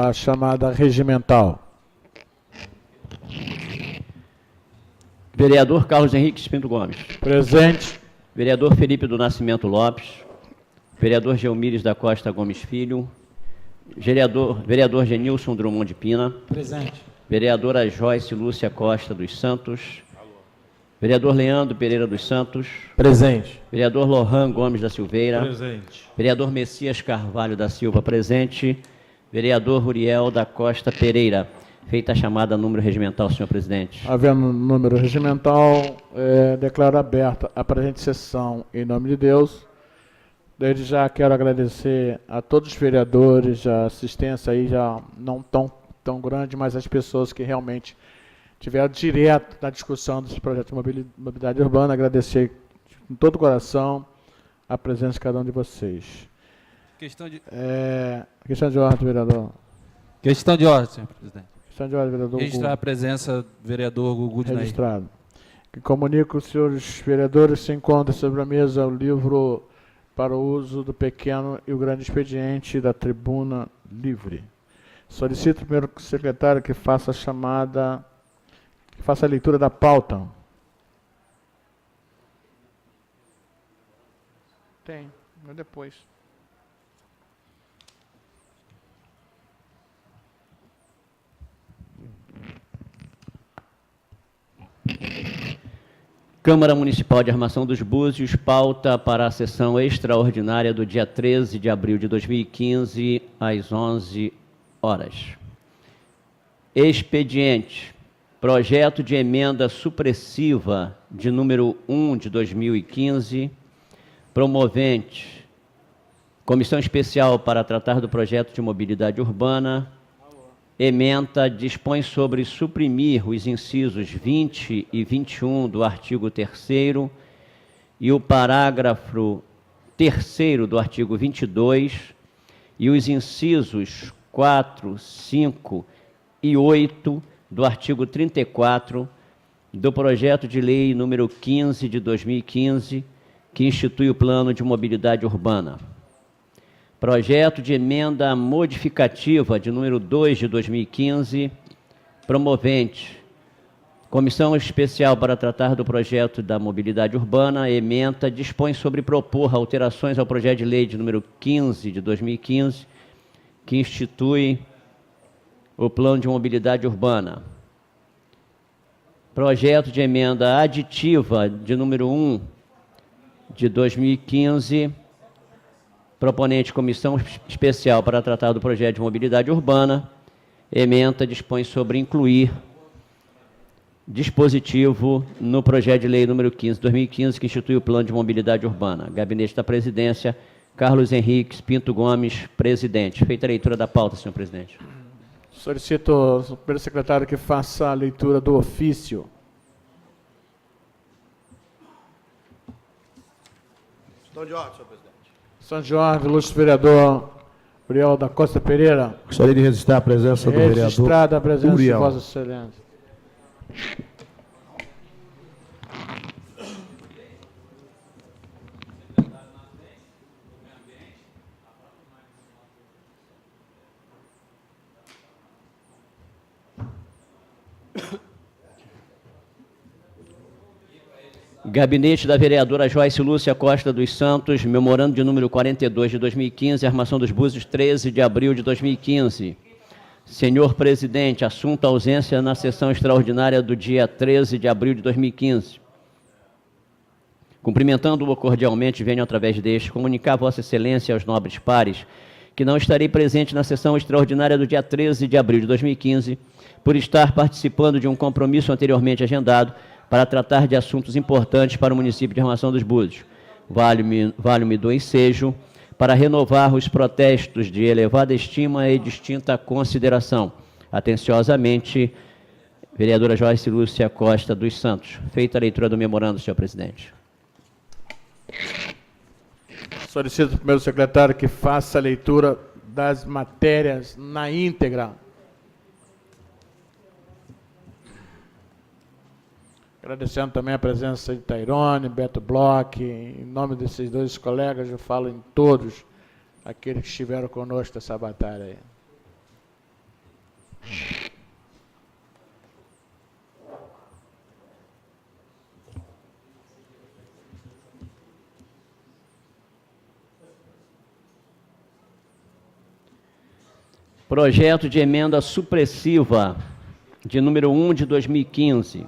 A chamada regimental. Vereador Carlos Henrique Pinto Gomes. Presente. Vereador Felipe do Nascimento Lopes. Vereador Gelmires da Costa Gomes Filho. Vereador Genilson Drummond de Pina. Presente. Vereadora Joyce Lúcia Costa dos Santos. Vereador Leandro Pereira dos Santos. Presente. Vereador Lohan Gomes da Silveira. Presente. Vereador Messias Carvalho da Silva, presente. Vereador Uriel da Costa Pereira. Feita a chamada número regimental, senhor presidente. Havendo número regimental, declaro aberta a presente sessão em nome de Deus. Desde já quero agradecer a todos os vereadores, a assistência aí já não tão grande, mas as pessoas que realmente tiveram direto na discussão desse projeto de mobilidade urbana. Agradecer com todo o coração a presença de cada um de vocês. Questão Questão de ordem, vereador. Questão de ordem, senhor presidente. Questão de ordem, vereador. Registrar a presença do vereador Gugu de Nair. Registrado. Que comunico, os senhores vereadores, se encontra sobre a mesa o livro para o uso do pequeno e o grande expediente da tribuna livre. Solicito primeiro secretário que faça a chamada, que faça a leitura da pauta. Tem, mas depois. Câmara Municipal de Armação dos Búzios, pauta para a sessão extraordinária do dia 13 de abril de 2015, às 11 horas. Expediente. Projeto de emenda supressiva de número 1 de 2015. Promovente. Comissão especial para tratar do projeto de mobilidade urbana. Ementa dispõe sobre suprimir os incisos 20 e 21 do artigo 3º e o parágrafo 3º do artigo 22 e os incisos 4, 5 e 8 do artigo 34 do projeto de lei número 15 de 2015, que institui o Plano de Mobilidade Urbana. Projeto de emenda modificativa de número 2 de 2015, promovente. Comissão especial para tratar do projeto da mobilidade urbana, ementa, dispõe sobre propor alterações ao projeto de lei de número 15 de 2015, que institui o Plano de Mobilidade Urbana. Projeto de emenda aditiva de número 1 de 2015, proponente Comissão Especial para tratar do projeto de mobilidade urbana, ementa, dispõe sobre incluir dispositivo no projeto de lei número 15 de 2015, que institui o Plano de Mobilidade Urbana. Gabinete da Presidência, Carlos Henrique Pinto Gomes, presidente. Feita a leitura da pauta, senhor presidente. Solicito ao primeiro secretário que faça a leitura do ofício. Questão de ordem, senhor presidente. São Jorge, ilustre vereador Uriel da Costa Pereira. Gostaria de registrar a presença do vereador Registrada a presença Uriel. de Vossa Excelência. Gabinete da vereadora Joyce Lúcia Costa dos Santos, memorando de número 42 de 2015, Armação dos Búzios, 13 de abril de 2015. Senhor presidente, assunto ausência na sessão extraordinária do dia 13 de abril de 2015. Cumprimentando-o cordialmente, venho através deste comunicar a Vossa Excelência e aos nobres pares que não estarei presente na sessão extraordinária do dia 13 de abril de 2015, por estar participando de um compromisso anteriormente agendado para tratar de assuntos importantes para o município de Armação dos Búzios. Vale-me do ensejo para renovar os protestos de elevada estima e distinta consideração. Atenciosamente, vereadora Joyce Lúcia Costa dos Santos. Feita a leitura do memorando, senhor presidente. Solicito ao primeiro secretário que faça a leitura das matérias na íntegra. Agradecendo também a presença de Tairone, Beto Bloch, em nome desses dois colegas, eu falo em todos aqueles que estiveram conosco nessa batalha aí. Projeto de emenda supressiva de número 1 de 2015.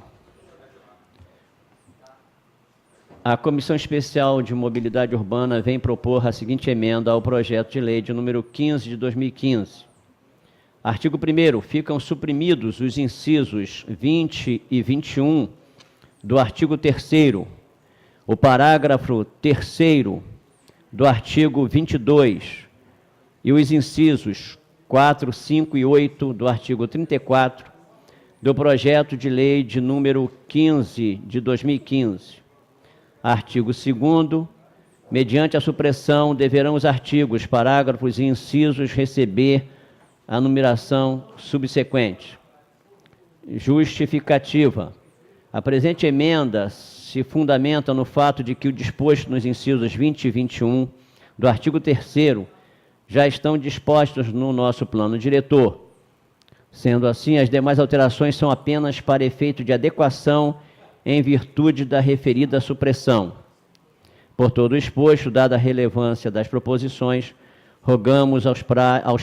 A Comissão Especial de Mobilidade Urbana vem propor a seguinte emenda ao projeto de lei de número 15 de 2015. Artigo 1º, ficam suprimidos os incisos 20 e 21 do artigo 3º, o parágrafo 3º do artigo 22 e os incisos 4, 5 e 8 do artigo 34 do projeto de lei de número 15 de 2015. Artigo 2º, mediante a supressão, deverão os artigos, parágrafos e incisos receber a numeração subsequente. Justificativa. A presente emenda se fundamenta no fato de que o disposto nos incisos 20 e 21 do artigo 3º já estão dispostos no nosso plano diretor. Sendo assim, as demais alterações são apenas para efeito de adequação em virtude da referida supressão. Por todo o exposto, dada a relevância das proposições, rogamos aos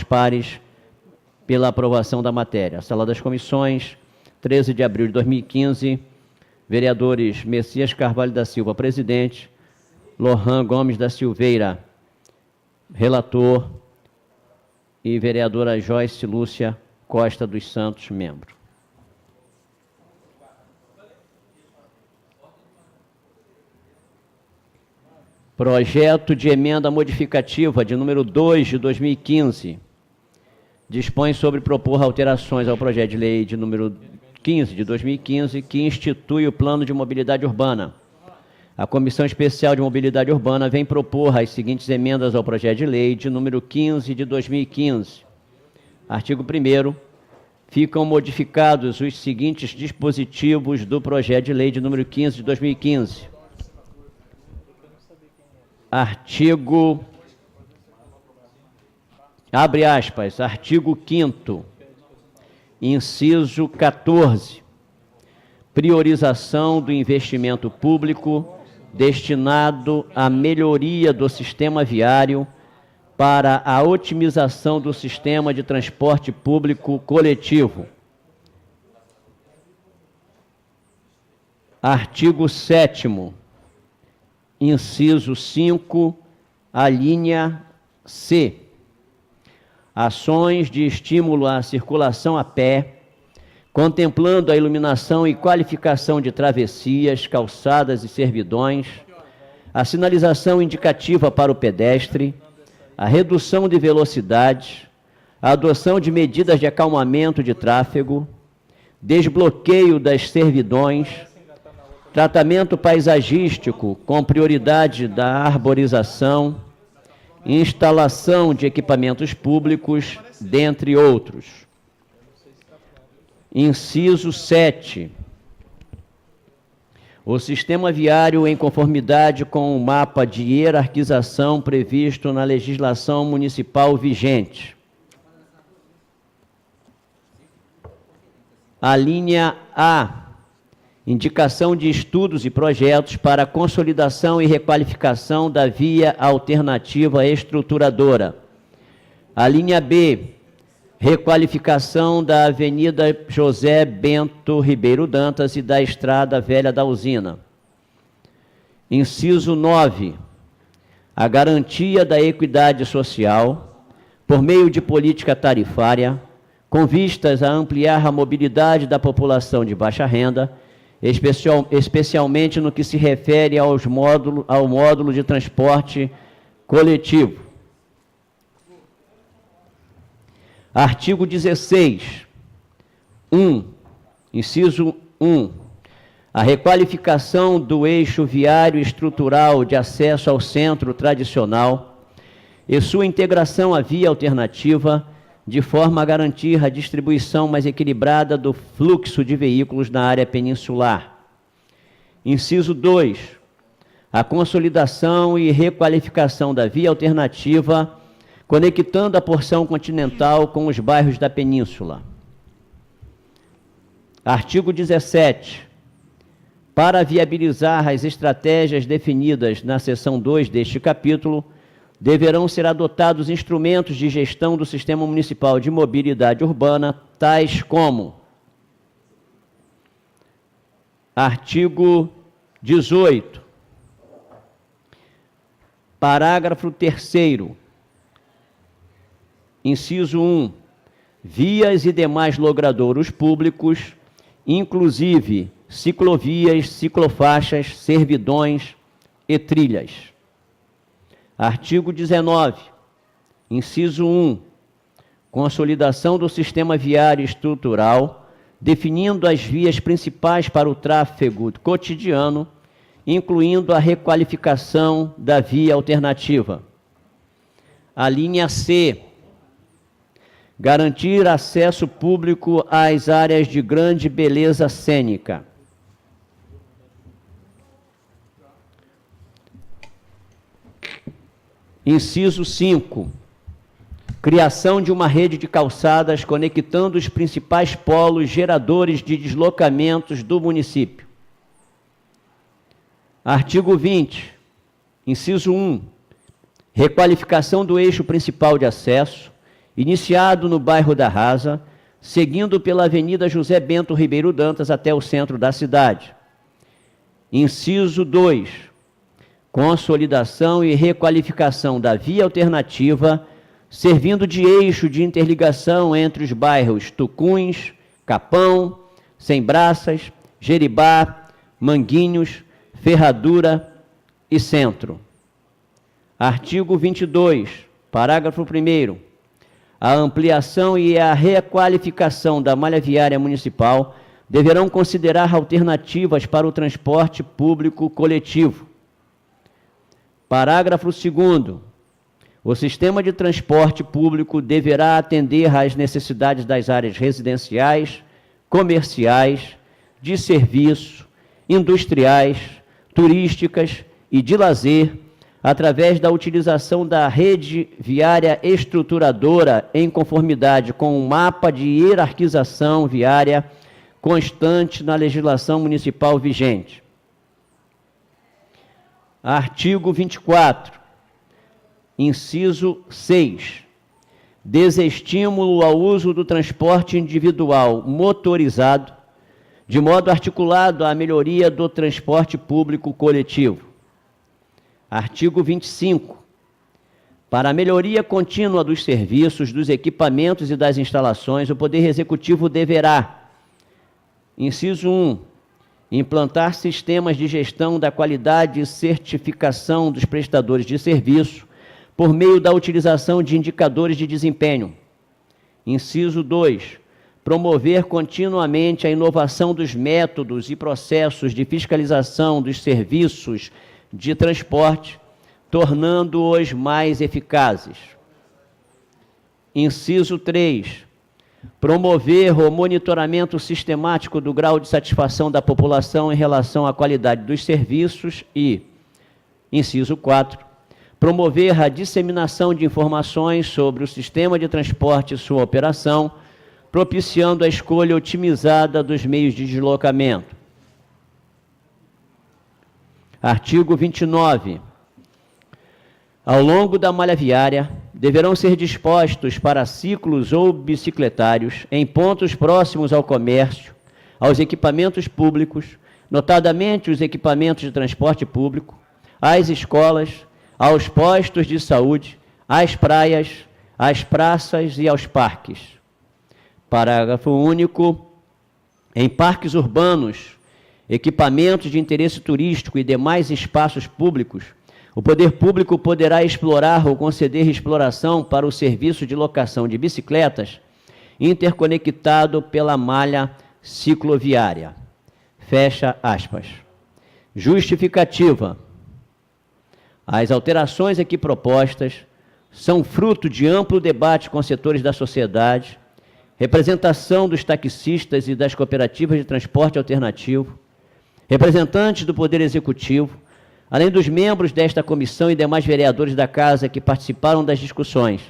pares pela aprovação da matéria. Sala das Comissões, 13 de abril de 2015, vereadores Messias Carvalho da Silva, presidente, Lohan Gomes da Silveira, relator, e vereadora Joyce Lúcia Costa dos Santos, membro. Projeto de emenda modificativa de número 2 de 2015. Dispõe sobre propor alterações ao projeto de lei de número 15 de 2015, que institui o Plano de Mobilidade Urbana. A Comissão Especial de Mobilidade Urbana vem propor as seguintes emendas ao projeto de lei de número 15 de 2015. Artigo 1º. Ficam modificados os seguintes dispositivos do projeto de lei de número 15 de 2015. Artigo, abre aspas, artigo 5º, inciso 14, priorização do investimento público destinado à melhoria do sistema viário para a otimização do sistema de transporte público coletivo. Artigo 7º, inciso 5, a linha C. Ações de estímulo à circulação a pé, contemplando a iluminação e qualificação de travessias, calçadas e servidões, a sinalização indicativa para o pedestre, a redução de velocidade, a adoção de medidas de acalmamento de tráfego, desbloqueio das servidões, tratamento paisagístico com prioridade da arborização, instalação de equipamentos públicos, dentre outros. Inciso 7. O sistema viário em conformidade com o mapa de hierarquização previsto na legislação municipal vigente. A linha A. Indicação de estudos e projetos para consolidação e requalificação da via alternativa estruturadora. A linha B, requalificação da Avenida José Bento Ribeiro Dantas e da Estrada Velha da Usina. Inciso 9, a garantia da equidade social por meio de política tarifária, com vistas a ampliar a mobilidade da população de baixa renda, especialmente no que se refere ao módulo de transporte coletivo. Artigo 16, 1, inciso 1, a requalificação do eixo viário estrutural de acesso ao centro tradicional e sua integração à via alternativa, de forma a garantir a distribuição mais equilibrada do fluxo de veículos na área peninsular. Inciso 2, a consolidação e requalificação da via alternativa, conectando a porção continental com os bairros da península. Artigo 17. Para viabilizar as estratégias definidas na seção 2 deste capítulo, deverão ser adotados instrumentos de gestão do Sistema Municipal de Mobilidade Urbana, tais como: artigo 18, parágrafo 3º, inciso 1, vias e demais logradouros públicos, inclusive ciclovias, ciclofaixas, servidões e trilhas. Artigo 19, inciso 1, consolidação do sistema viário estrutural, definindo as vias principais para o tráfego cotidiano, incluindo a requalificação da via alternativa. A linha C, garantir acesso público às áreas de grande beleza cênica. Inciso 5, criação de uma rede de calçadas conectando os principais polos geradores de deslocamentos do município. Artigo 20, inciso 1, requalificação do eixo principal de acesso, iniciado no bairro da Rasa, seguindo pela Avenida José Bento Ribeiro Dantas até o centro da cidade. Inciso 2, consolidação e requalificação da via alternativa, servindo de eixo de interligação entre os bairros Tucuns, Capão, Sem Braças, Jeribá, Manguinhos, Ferradura e Centro. Artigo 22, parágrafo 1º. A ampliação e a requalificação da malha viária municipal deverão considerar alternativas para o transporte público coletivo. Parágrafo 2º. O sistema de transporte público deverá atender às necessidades das áreas residenciais, comerciais, de serviço, industriais, turísticas e de lazer, através da utilização da rede viária estruturadora em conformidade com um mapa de hierarquização viária constante na legislação municipal vigente. Artigo 24, inciso 6. Desestímulo ao uso do transporte individual motorizado, de modo articulado à melhoria do transporte público coletivo. Artigo 25. Para a melhoria contínua dos serviços, dos equipamentos e das instalações, o Poder Executivo deverá: inciso 1, implantar sistemas de gestão da qualidade e certificação dos prestadores de serviço por meio da utilização de indicadores de desempenho. Inciso 2, promover continuamente a inovação dos métodos e processos de fiscalização dos serviços de transporte, tornando-os mais eficazes. Inciso 3, promover o monitoramento sistemático do grau de satisfação da população em relação à qualidade dos serviços e, inciso 4, promover a disseminação de informações sobre o sistema de transporte e sua operação, propiciando a escolha otimizada dos meios de deslocamento. Artigo 29. Ao longo da malha viária, deverão ser dispostos para ciclos ou bicicletários em pontos próximos ao comércio, aos equipamentos públicos, notadamente os equipamentos de transporte público, às escolas, aos postos de saúde, às praias, às praças e aos parques. Parágrafo único. Em parques urbanos, equipamentos de interesse turístico e demais espaços públicos, o poder público poderá explorar ou conceder exploração para o serviço de locação de bicicletas interconectado pela malha cicloviária. Fecha aspas. Justificativa. As alterações aqui propostas são fruto de amplo debate com setores da sociedade, representação dos taxistas e das cooperativas de transporte alternativo, representantes do Poder Executivo, além dos membros desta comissão e demais vereadores da Casa que participaram das discussões.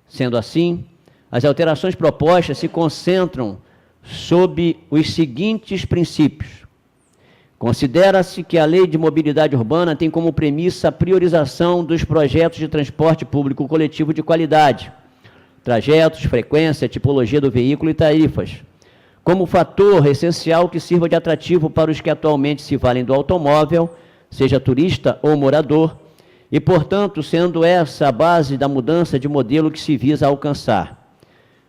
Sendo assim, as alterações propostas se concentram sob os seguintes princípios: Considera-se que a Lei de Mobilidade Urbana tem como premissa a priorização dos projetos de transporte público coletivo de qualidade, trajetos, frequência, tipologia do veículo e tarifas, como fator essencial que sirva de atrativo para os que atualmente se valem do automóvel, seja turista ou morador, e, portanto, sendo essa a base da mudança de modelo que se visa alcançar.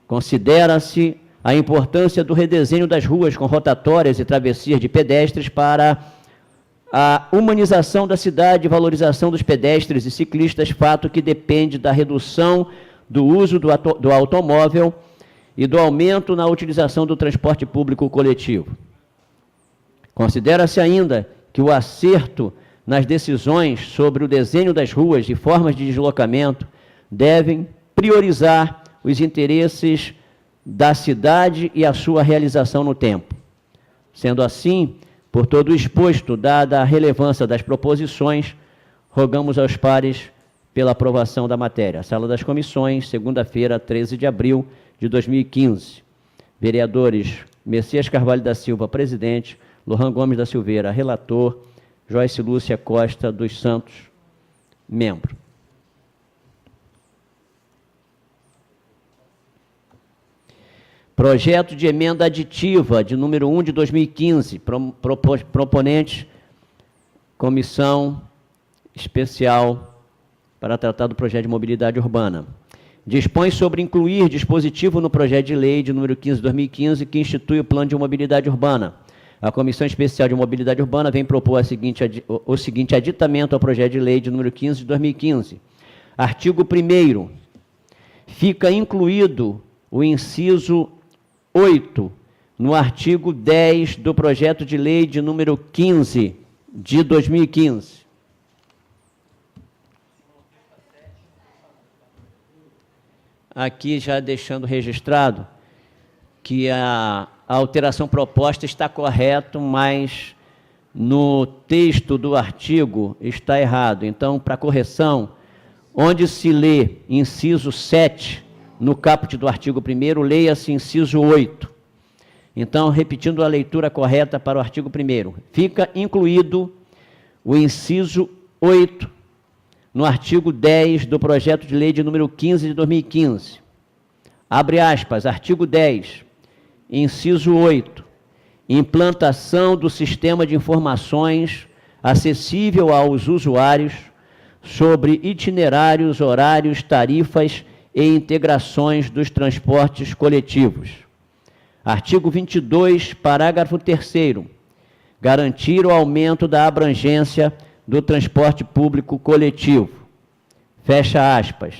Considera-se a importância do redesenho das ruas com rotatórias e travessias de pedestres para a humanização da cidade e valorização dos pedestres e ciclistas, fato que depende da redução do uso do automóvel e do aumento na utilização do transporte público coletivo. Considera-se ainda que o acerto nas decisões sobre o desenho das ruas e formas de deslocamento devem priorizar os interesses da cidade e a sua realização no tempo. Sendo assim, por todo o exposto, dada a relevância das proposições, rogamos aos pares pela aprovação da matéria. Sala das Comissões, segunda-feira, 13 de abril de 2015. Vereadores Messias Carvalho da Silva, presidente, Lohan Gomes da Silveira, relator, Joyce Lúcia Costa dos Santos, membro. Projeto de emenda aditiva de número 1 de 2015, proponente, Comissão Especial para tratar do projeto de mobilidade urbana. Dispõe sobre incluir dispositivo no projeto de lei de número 15 de 2015, que institui o plano de mobilidade urbana. A Comissão Especial de Mobilidade Urbana vem propor o seguinte aditamento ao projeto de lei de número 15 de 2015. Artigo 1º. Fica incluído o inciso 8 no artigo 10 do projeto de lei de número 15 de 2015. Aqui já deixando registrado que a alteração proposta está correta, mas no texto do artigo está errado. Então, para correção, onde se lê inciso 7, no caput do artigo 1º, leia-se inciso 8. Então, repetindo a leitura correta para o artigo 1º, fica incluído o inciso 8 no artigo 10 do projeto de lei de número 15 de 2015. Abre aspas, artigo 10. Inciso 8. Implantação do sistema de informações acessível aos usuários sobre itinerários, horários, tarifas e integrações dos transportes coletivos. Artigo 22, parágrafo 3º. Garantir o aumento da abrangência do transporte público coletivo. Fecha aspas.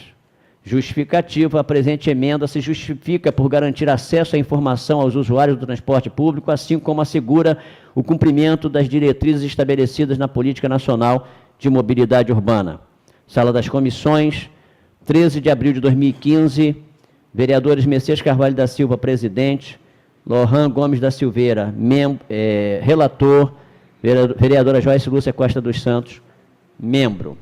Justificativa, a presente emenda se justifica por garantir acesso à informação aos usuários do transporte público, assim como assegura o cumprimento das diretrizes estabelecidas na Política Nacional de Mobilidade Urbana. Sala das Comissões, 13 de abril de 2015, vereadores Messias Carvalho da Silva, presidente, Lohan Gomes da Silveira, relator, vereadora Joyce Lúcia Costa dos Santos, membro.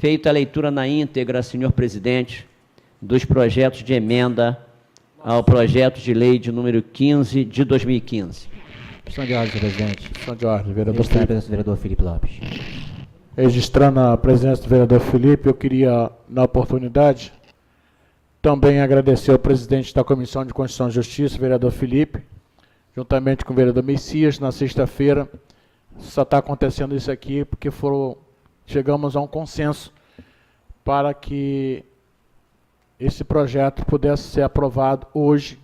Feita a leitura na íntegra, senhor presidente, dos projetos de emenda ao projeto de lei de número 15 de 2015. Questão de ordem, senhor presidente. Questão de ordem, vereador Registrar a Felipe. presença do vereador Felipe Lopes. Registrando a presença do vereador Felipe, eu queria, na oportunidade, também agradecer ao presidente da Comissão de Constituição e Justiça, vereador Felipe, juntamente com o vereador Messias, na sexta-feira. Só está acontecendo isso aqui porque chegamos a um consenso para que esse projeto pudesse ser aprovado hoje,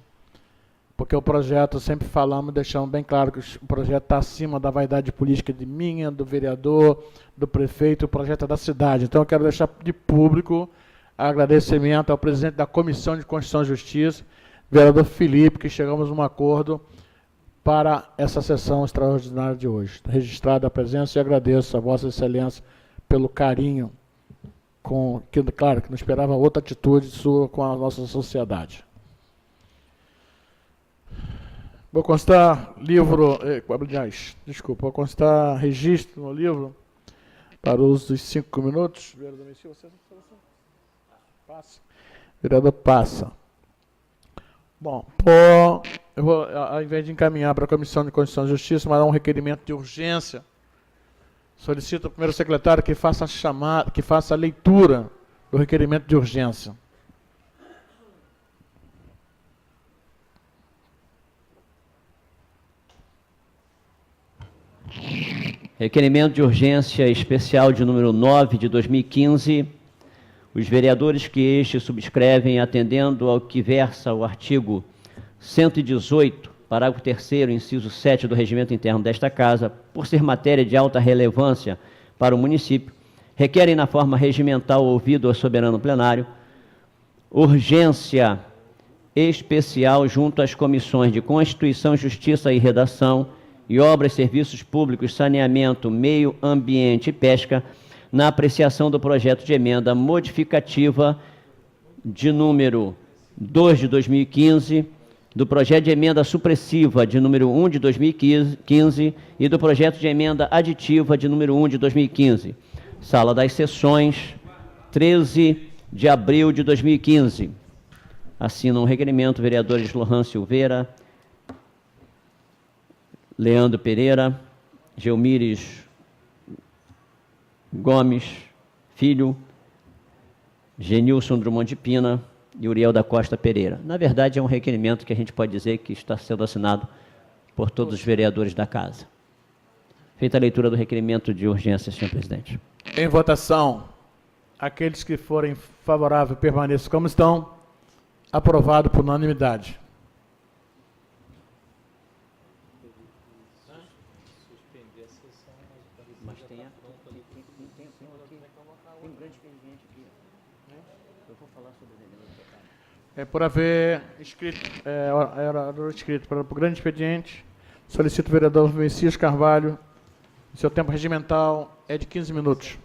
porque o projeto, sempre falamos, deixamos bem claro que o projeto está acima da vaidade política de minha, do vereador, do prefeito, o projeto é da cidade. Então eu quero deixar de público agradecimento ao presidente da Comissão de Constituição e Justiça, vereador Felipe, que chegamos a um acordo para essa sessão extraordinária de hoje. Registrada a presença e agradeço a Vossa Excelência pelo carinho, claro, que não esperava outra atitude sua com a nossa sociedade. Vou constar vou constar registro no livro para o uso dos 5 minutos. Vereador Messias, você passa. Vereador passa. Bom, por eu vou, ao invés de encaminhar para a Comissão de Constituição e Justiça, mandar um requerimento de urgência. Solicito ao primeiro secretário que faça a leitura do requerimento de urgência. Requerimento de urgência especial de número 9 de 2015. Os vereadores que este subscrevem, atendendo ao que versa o artigo 118, parágrafo 3º, inciso 7 do Regimento Interno desta Casa, por ser matéria de alta relevância para o município, requerem na forma regimental ouvido ao soberano plenário, urgência especial junto às comissões de Constituição, Justiça e Redação e Obras, Serviços Públicos, Saneamento, Meio Ambiente e Pesca, na apreciação do projeto de emenda modificativa de número 2 de 2015, do projeto de emenda supressiva de número 1 de 2015 e do projeto de emenda aditiva de número 1 de 2015. Sala das Sessões, 13 de abril de 2015. Assinam o requerimento vereadores Lohan Silveira, Leandro Pereira, Gelmires Gomes Filho, Genilson Drummond de Pina e Uriel da Costa Pereira. Na verdade, é um requerimento que a gente pode dizer que está sendo assinado por todos os vereadores da Casa. Feita a leitura do requerimento de urgência, senhor presidente. Em votação, aqueles que forem favoráveis permaneçam como estão. Aprovado por unanimidade. Mas tem um grande expediente aqui. Eu vou falar sobre o Por haver escrito, era escrito para o grande expediente, solicito o vereador Messias Carvalho, seu tempo regimental é de 15 minutos.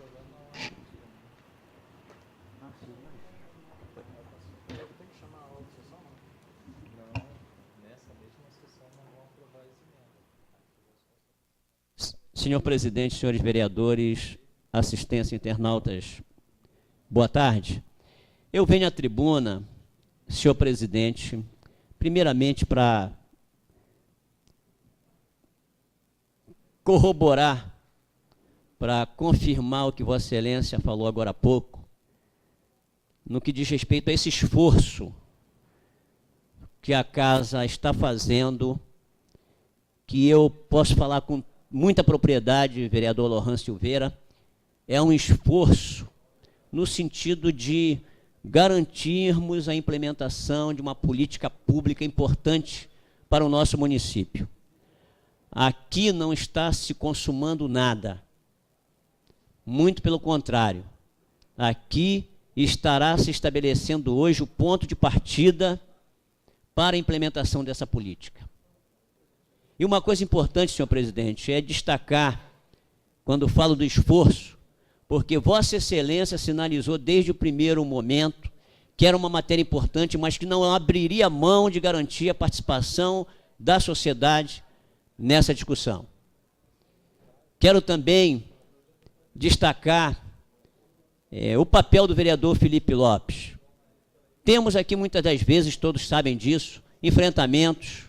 Senhor presidente, senhores vereadores, assistência internautas, boa tarde. Eu venho à tribuna, senhor presidente, primeiramente para corroborar, para confirmar o que Vossa Excelência falou agora há pouco, no que diz respeito a esse esforço que a Casa está fazendo, que eu posso falar com muita propriedade, vereador Lohan Silveira, é um esforço no sentido de garantirmos a implementação de uma política pública importante para o nosso município. Aqui não está se consumando nada, muito pelo contrário. Aqui estará se estabelecendo hoje o ponto de partida para a implementação dessa política. E uma coisa importante, senhor presidente, é destacar, quando falo do esforço, porque Vossa Excelência sinalizou desde o primeiro momento que era uma matéria importante, mas que não abriria mão de garantir a participação da sociedade nessa discussão. Quero também destacar o papel do vereador Felipe Lopes. Temos aqui, muitas das vezes, todos sabem disso, enfrentamentos,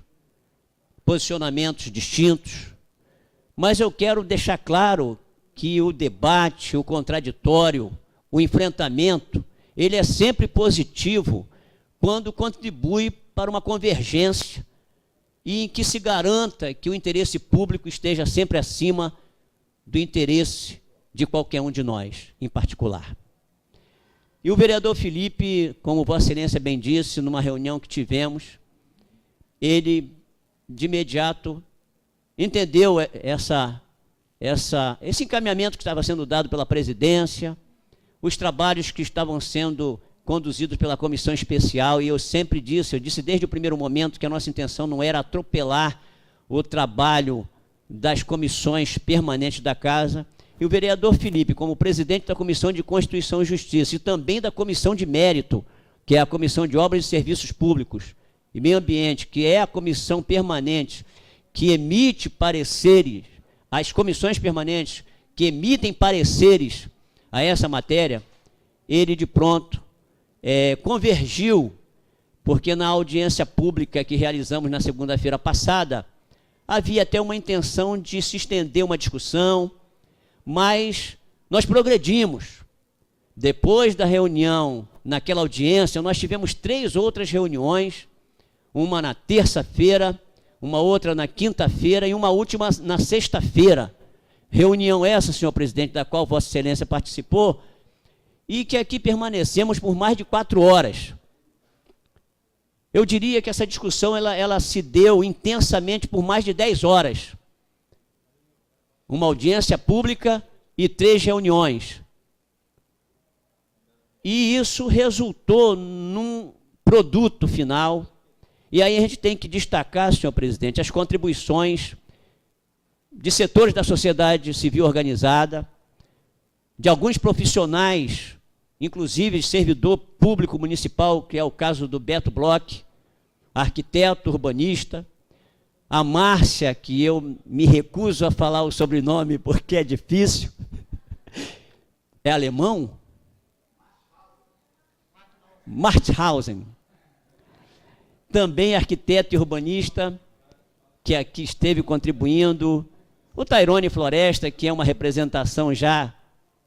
posicionamentos distintos, mas eu quero deixar claro que o debate, o contraditório, o enfrentamento, ele é sempre positivo quando contribui para uma convergência e em que se garanta que o interesse público esteja sempre acima do interesse de qualquer um de nós, em particular. E o vereador Felipe, como Vossa Excelência bem disse, numa reunião que tivemos, ele de imediato entendeu esse encaminhamento que estava sendo dado pela presidência, os trabalhos que estavam sendo conduzidos pela comissão especial, e eu disse desde o primeiro momento que a nossa intenção não era atropelar o trabalho das comissões permanentes da Casa, e o vereador Felipe, como presidente da Comissão de Constituição e Justiça, e também da Comissão de Mérito, que é a Comissão de Obras e Serviços Públicos, e Meio Ambiente, que é a comissão permanente que emite pareceres, as comissões permanentes que emitem pareceres a essa matéria, ele de pronto convergiu porque na audiência pública que realizamos na segunda-feira passada, havia até uma intenção de se estender uma discussão, mas nós progredimos. Depois da reunião, naquela audiência, nós tivemos 3 outras reuniões, uma na terça-feira, uma outra na quinta-feira e uma última na sexta-feira. Reunião essa, senhor presidente, da qual Vossa Excelência participou, e que aqui permanecemos por mais de 4 horas. Eu diria que essa discussão ela se deu intensamente por mais de 10 horas. Uma audiência pública e 3 reuniões. E isso resultou num produto final. E aí a gente tem que destacar, senhor presidente, as contribuições de setores da sociedade civil organizada, de alguns profissionais, inclusive servidor público municipal, que é o caso do Beto Bloch, arquiteto urbanista, a Márcia, que eu me recuso a falar o sobrenome porque é difícil, é alemão? Marthausen, também arquiteto e urbanista, que aqui esteve contribuindo, o Tairone Floresta, que é uma representação já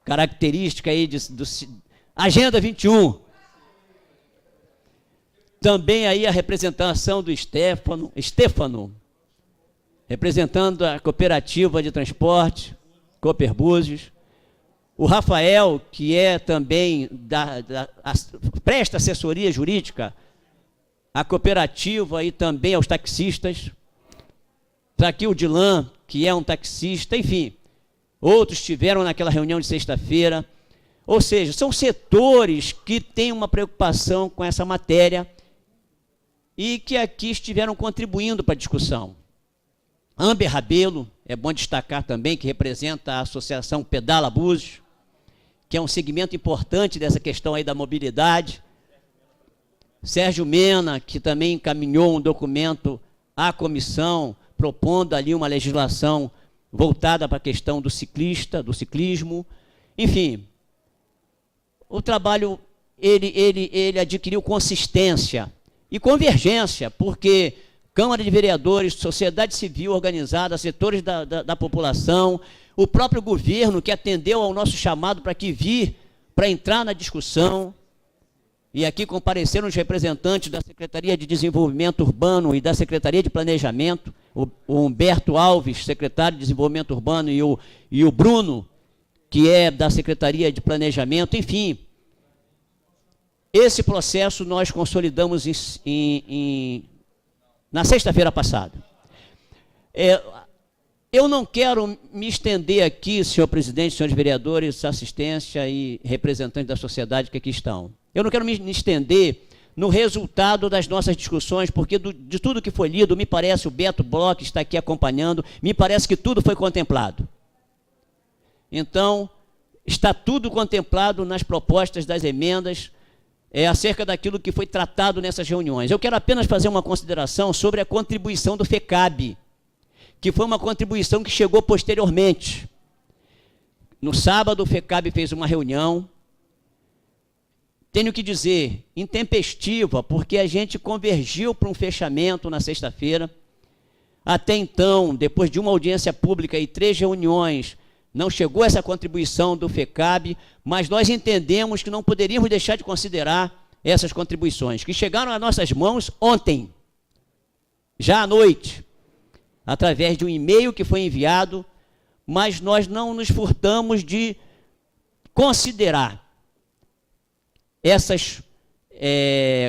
característica aí do Agenda 21. Também aí a representação do Stefano, representando a cooperativa de transporte, Cooperbúzios. O Rafael, que é também presta assessoria jurídica à cooperativa e também aos taxistas. Está aqui o Dilan, que é um taxista, enfim. Outros estiveram naquela reunião de sexta-feira. Ou seja, são setores que têm uma preocupação com essa matéria e que aqui estiveram contribuindo para a discussão. Amber Rabelo, é bom destacar também, que representa a Associação Pedala Búzios, que é um segmento importante dessa questão aí da mobilidade. Sérgio Mena, que também encaminhou um documento à comissão, propondo ali uma legislação voltada para a questão do ciclista, do ciclismo. Enfim, o trabalho, ele adquiriu consistência e convergência, porque Câmara de Vereadores, sociedade civil organizada, setores da população, o próprio governo que atendeu ao nosso chamado para que vir, para entrar na discussão, e aqui compareceram os representantes da Secretaria de Desenvolvimento Urbano e da Secretaria de Planejamento, o Humberto Alves, secretário de Desenvolvimento Urbano, e o Bruno, que é da Secretaria de Planejamento, enfim. Esse processo nós consolidamos na sexta-feira passada. Eu não quero me estender aqui, senhor presidente, senhores vereadores, assistência e representantes da sociedade que aqui estão. Eu não quero me estender no resultado das nossas discussões, porque de tudo que foi lido, me parece, o Beto Bloch está aqui acompanhando, me parece que tudo foi contemplado. Então, está tudo contemplado nas propostas das emendas, acerca daquilo que foi tratado nessas reuniões. Eu quero apenas fazer uma consideração sobre a contribuição do FECAB, que foi uma contribuição que chegou posteriormente. No sábado, o FECAB fez uma reunião, tenho que dizer, intempestiva, porque a gente convergiu para um fechamento na sexta-feira. Até então, depois de uma audiência pública e 3 reuniões, não chegou essa contribuição do FECAB, mas nós entendemos que não poderíamos deixar de considerar essas contribuições, que chegaram às nossas mãos ontem, já à noite, através de um e-mail que foi enviado, mas nós não nos furtamos de considerar essas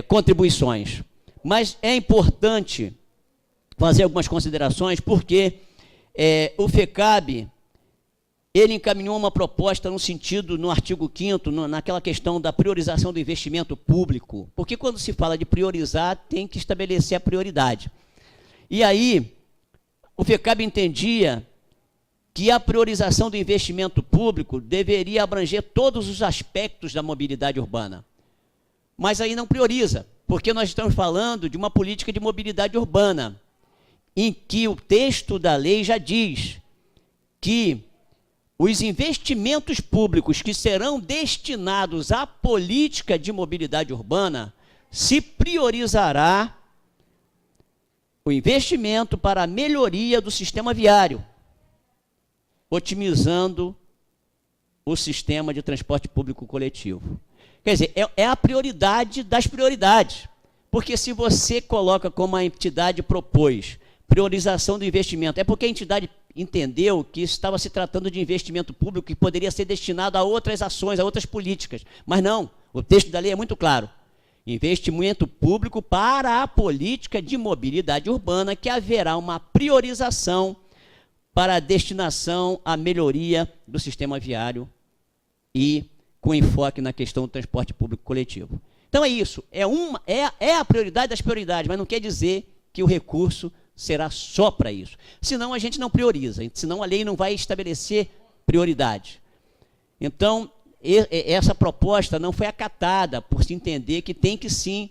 contribuições. Mas é importante fazer algumas considerações, porque o FECAB, ele encaminhou uma proposta no sentido, no artigo 5º, naquela questão da priorização do investimento público, porque quando se fala de priorizar, tem que estabelecer a prioridade. E aí, o FECAB entendia que a priorização do investimento público deveria abranger todos os aspectos da mobilidade urbana. Mas aí não prioriza, porque nós estamos falando de uma política de mobilidade urbana, em que o texto da lei já diz que os investimentos públicos que serão destinados à política de mobilidade urbana se priorizará o investimento para a melhoria do sistema viário, otimizando o sistema de transporte público coletivo. Quer dizer, é a prioridade das prioridades. Porque se você coloca como a entidade propôs priorização do investimento, é porque a entidade entendeu que estava se tratando de investimento público que poderia ser destinado a outras ações, a outras políticas. Mas não, o texto da lei é muito claro. Investimento público para a política de mobilidade urbana, que haverá uma priorização para a destinação à melhoria do sistema viário e com enfoque na questão do transporte público coletivo. Então é isso, é a prioridade das prioridades, mas não quer dizer que o recurso será só para isso. Senão a gente não prioriza, senão a lei não vai estabelecer prioridade. Então, essa proposta não foi acatada por se entender que tem que sim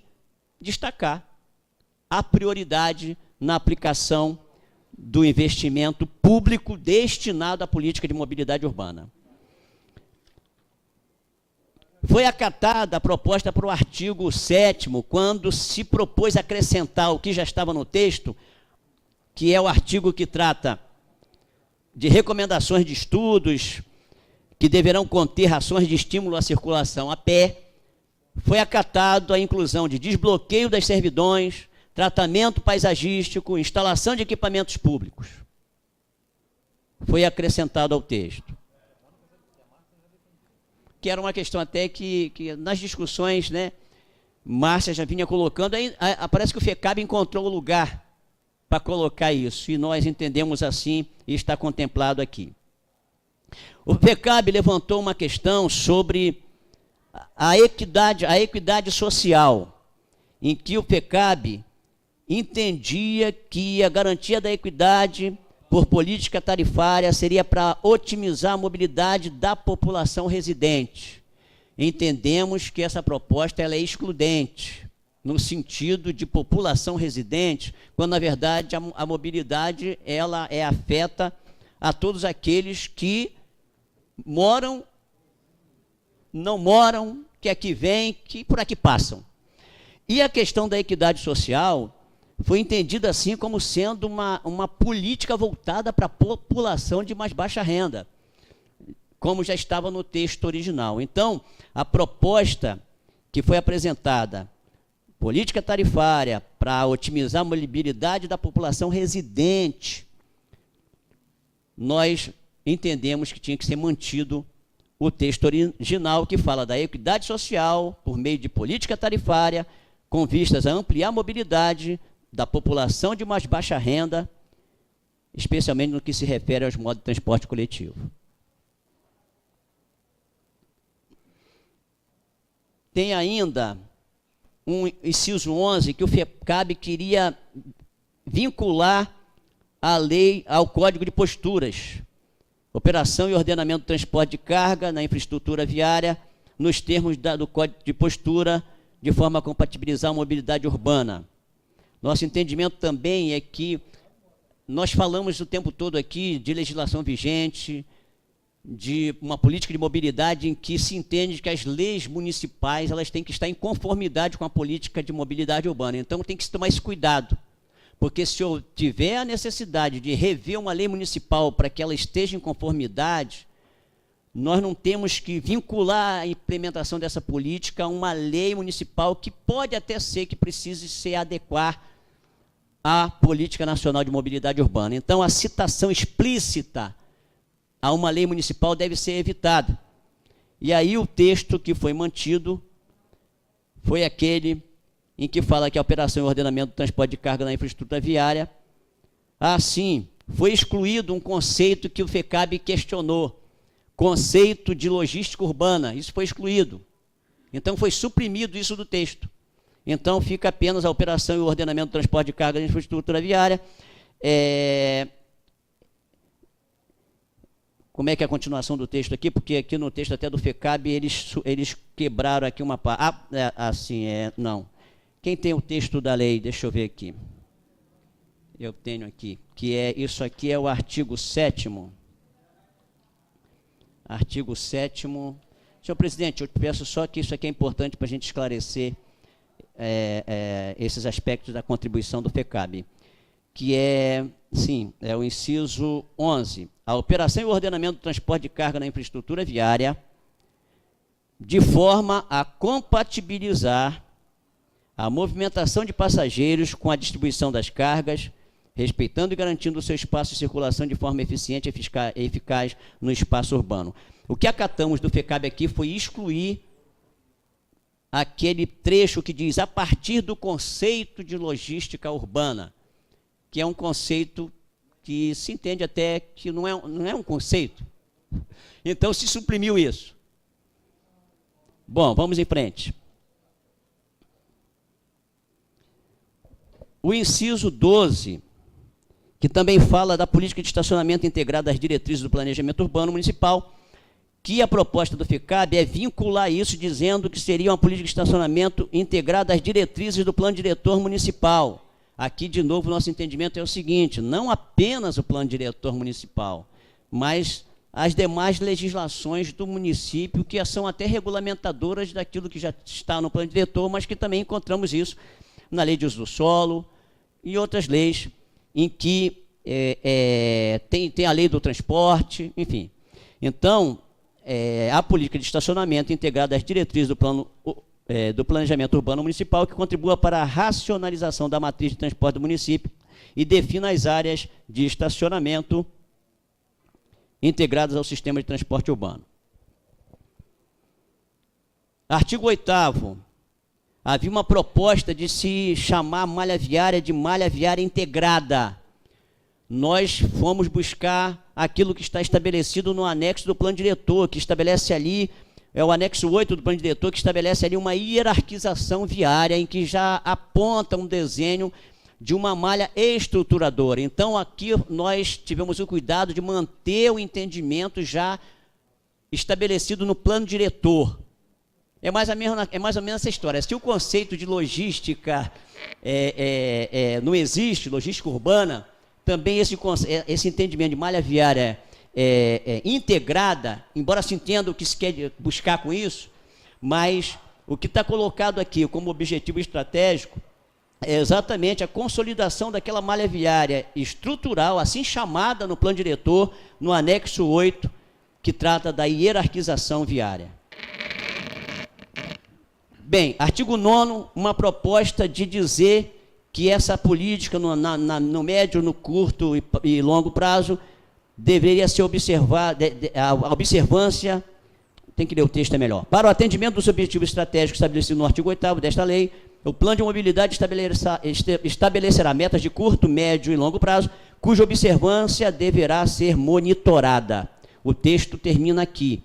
destacar a prioridade na aplicação do investimento público destinado à política de mobilidade urbana. Foi acatada a proposta para o artigo 7º, quando se propôs acrescentar o que já estava no texto, que é o artigo que trata de recomendações de estudos, que deverão conter ações de estímulo à circulação a pé. Foi acatado a inclusão de desbloqueio das servidões, tratamento paisagístico, instalação de equipamentos públicos. Foi acrescentado ao texto. Que era uma questão até que nas discussões, né, Márcia já vinha colocando, aí parece que o FECAB encontrou o lugar para colocar isso, e nós entendemos assim, e está contemplado aqui. O FECAB levantou uma questão sobre a equidade social, em que o FECAB entendia que a garantia da equidade por política tarifária seria para otimizar a mobilidade da população residente. Entendemos que essa proposta ela é excludente, no sentido de população residente, quando, na verdade, a mobilidade ela afeta a todos aqueles que moram, não moram, que aqui vêm, que por aqui passam. E a questão da equidade social foi entendida assim como sendo uma política voltada para a população de mais baixa renda, como já estava no texto original. Então, a proposta que foi apresentada, política tarifária para otimizar a mobilidade da população residente, nós entendemos que tinha que ser mantido o texto original, que fala da equidade social por meio de política tarifária, com vistas a ampliar a mobilidade da população de mais baixa renda, especialmente no que se refere aos modos de transporte coletivo. Tem ainda um inciso 11 que o FECAB queria vincular a lei ao Código de Posturas, operação e ordenamento do transporte de carga na infraestrutura viária, nos termos do Código de Postura, de forma a compatibilizar a mobilidade urbana. Nosso entendimento também é que nós falamos o tempo todo aqui de legislação vigente, de uma política de mobilidade em que se entende que as leis municipais elas têm que estar em conformidade com a política de mobilidade urbana. Então tem que se tomar esse cuidado, porque se eu tiver a necessidade de rever uma lei municipal para que ela esteja em conformidade, nós não temos que vincular a implementação dessa política a uma lei municipal que pode até ser que precise se adequar à Política Nacional de Mobilidade Urbana. Então, a citação explícita a uma lei municipal deve ser evitada. E aí o texto que foi mantido foi aquele em que fala que a operação e ordenamento do transporte de carga na infraestrutura viária, assim, foi excluído um conceito que o FECAB questionou, conceito de logística urbana, isso foi excluído. Então, foi suprimido isso do texto. Então, fica apenas a operação e o ordenamento do transporte de carga na infraestrutura viária. Como é que é a continuação do texto aqui? Porque aqui no texto até do FECAB, eles quebraram aqui uma parte. Não. Quem tem o texto da lei? Deixa eu ver aqui. Eu tenho aqui, que é, isso aqui é o artigo 7º. Artigo 7º. Senhor presidente, eu peço só que isso aqui é importante para a gente esclarecer esses aspectos da contribuição do FECAB, que é, sim, é o inciso 11. A operação e o ordenamento do transporte de carga na infraestrutura viária, de forma a compatibilizar a movimentação de passageiros com a distribuição das cargas, respeitando e garantindo o seu espaço de circulação de forma eficiente e eficaz no espaço urbano. O que acatamos do FECAB aqui foi excluir aquele trecho que diz a partir do conceito de logística urbana, que é um conceito que se entende até que não é um conceito. Então se suprimiu isso. Bom, vamos em frente. O inciso 12, que também fala da política de estacionamento integrada às diretrizes do planejamento urbano municipal, que a proposta do FECAB é vincular isso dizendo que seria uma política de estacionamento integrada às diretrizes do plano diretor municipal. Aqui, de novo, nosso entendimento é o seguinte, não apenas o plano diretor municipal, mas as demais legislações do município, que são até regulamentadoras daquilo que já está no plano diretor, mas que também encontramos isso na lei de uso do solo e outras leis em que tem a lei do transporte, enfim. Então, a política de estacionamento integrada às diretrizes do planejamento urbano municipal, que contribua para a racionalização da matriz de transporte do município e defina as áreas de estacionamento integradas ao sistema de transporte urbano. Artigo 8º. Havia uma proposta de se chamar malha viária de malha viária integrada. Nós fomos buscar aquilo que está estabelecido no anexo do plano diretor, que estabelece ali, é o anexo 8 do plano diretor, que estabelece ali uma hierarquização viária, em que já aponta um desenho de uma malha estruturadora. Então, aqui nós tivemos o cuidado de manter o entendimento já estabelecido no plano diretor. É mais ou menos essa história. Se o conceito de logística não existe, logística urbana, também esse entendimento de malha viária integrada, embora se entenda o que se quer buscar com isso, mas o que está colocado aqui como objetivo estratégico é exatamente a consolidação daquela malha viária estrutural, assim chamada no plano diretor, no anexo 8, que trata da hierarquização viária. Bem, artigo 9º, uma proposta de dizer que essa política no médio, no curto e longo prazo deveria ser observada, a observância, tem que ler o texto, é melhor. Para o atendimento dos objetivos estratégicos estabelecidos no artigo 8º desta lei, o plano de mobilidade estabelecerá metas de curto, médio e longo prazo, cuja observância deverá ser monitorada. O texto termina aqui.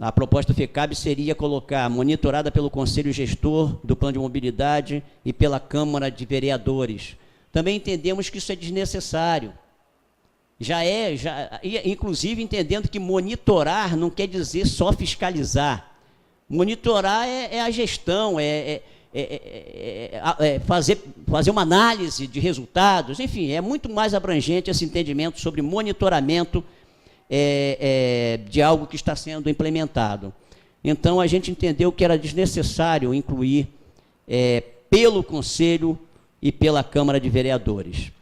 A proposta do FECAB seria colocar monitorada pelo Conselho Gestor do Plano de Mobilidade e pela Câmara de Vereadores. Também entendemos que isso é desnecessário. Inclusive entendendo que monitorar não quer dizer só fiscalizar. Monitorar é a gestão, fazer uma análise de resultados, enfim, é muito mais abrangente esse entendimento sobre monitoramento de algo que está sendo implementado. Então, a gente entendeu que era desnecessário incluir pelo Conselho e pela Câmara de Vereadores.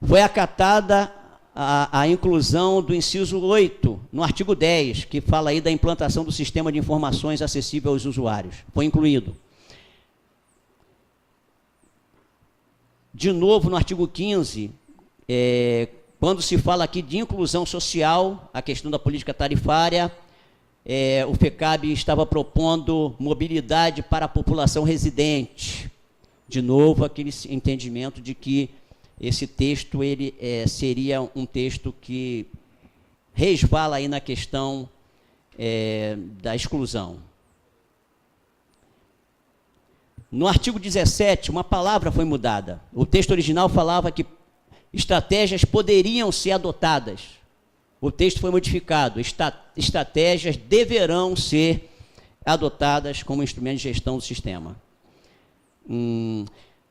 Foi acatada a inclusão do inciso 8, no artigo 10, que fala aí da implantação do sistema de informações acessível aos usuários. Foi incluído. De novo, no artigo 15, quando se fala aqui de inclusão social, a questão da política tarifária, o FECAB estava propondo mobilidade para a população residente. De novo, aquele entendimento de que esse texto seria um texto que resvala aí na questão da exclusão. No artigo 17, uma palavra foi mudada. O texto original falava que estratégias poderiam ser adotadas. O texto foi modificado. Estratégias deverão ser adotadas como instrumento de gestão do sistema.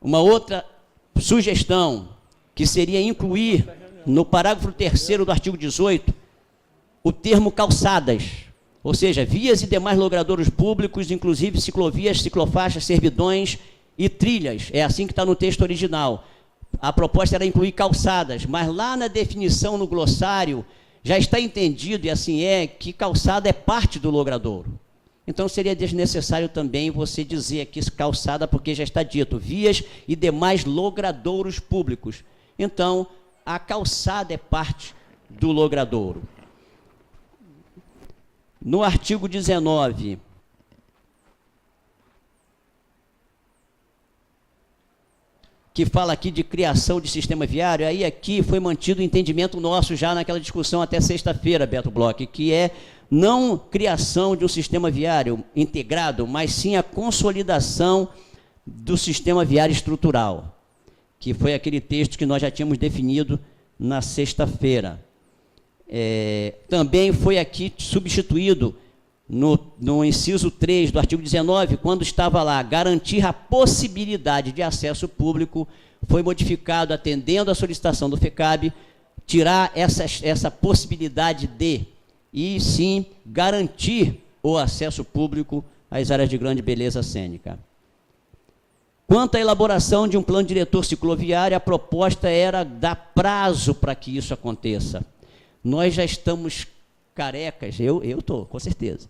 Uma outra sugestão que seria incluir no parágrafo 3º do artigo 18 o termo calçadas, ou seja, vias e demais logradouros públicos, inclusive ciclovias, ciclofaixas, servidões e trilhas. É assim que está no texto original. A proposta era incluir calçadas, mas lá na definição, no glossário, já está entendido, e assim é, que calçada é parte do logradouro. Então, seria desnecessário também você dizer aqui calçada, porque já está dito, vias e demais logradouros públicos. Então, a calçada é parte do logradouro. No artigo 19, que fala aqui de criação de sistema viário, aí aqui foi mantido o entendimento nosso já naquela discussão até sexta-feira, Beto Bloch, que é não criação de um sistema viário integrado, mas sim a consolidação do sistema viário estrutural, que foi aquele texto que nós já tínhamos definido na sexta-feira. Também foi aqui substituído no inciso 3 do artigo 19, quando estava lá, garantir a possibilidade de acesso público, foi modificado atendendo à solicitação do FECAB, tirar essa possibilidade de, e sim garantir o acesso público às áreas de grande beleza cênica. Quanto à elaboração de um plano diretor cicloviário, a proposta era dar prazo para que isso aconteça. Nós já estamos carecas, eu estou, com certeza.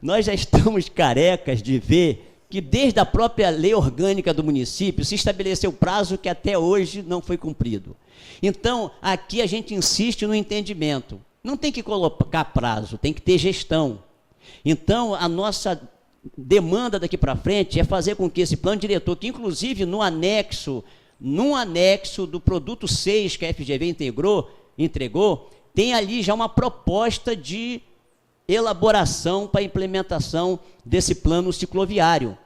Nós já estamos carecas de ver que desde a própria lei orgânica do município se estabeleceu prazo que até hoje não foi cumprido. Então, aqui a gente insiste no entendimento. Não tem que colocar prazo, tem que ter gestão. Então, a nossa demanda daqui para frente é fazer com que esse plano diretor, que inclusive no anexo do produto 6 que a FGV entregou, tem ali já uma proposta de elaboração para a implementação desse plano cicloviário,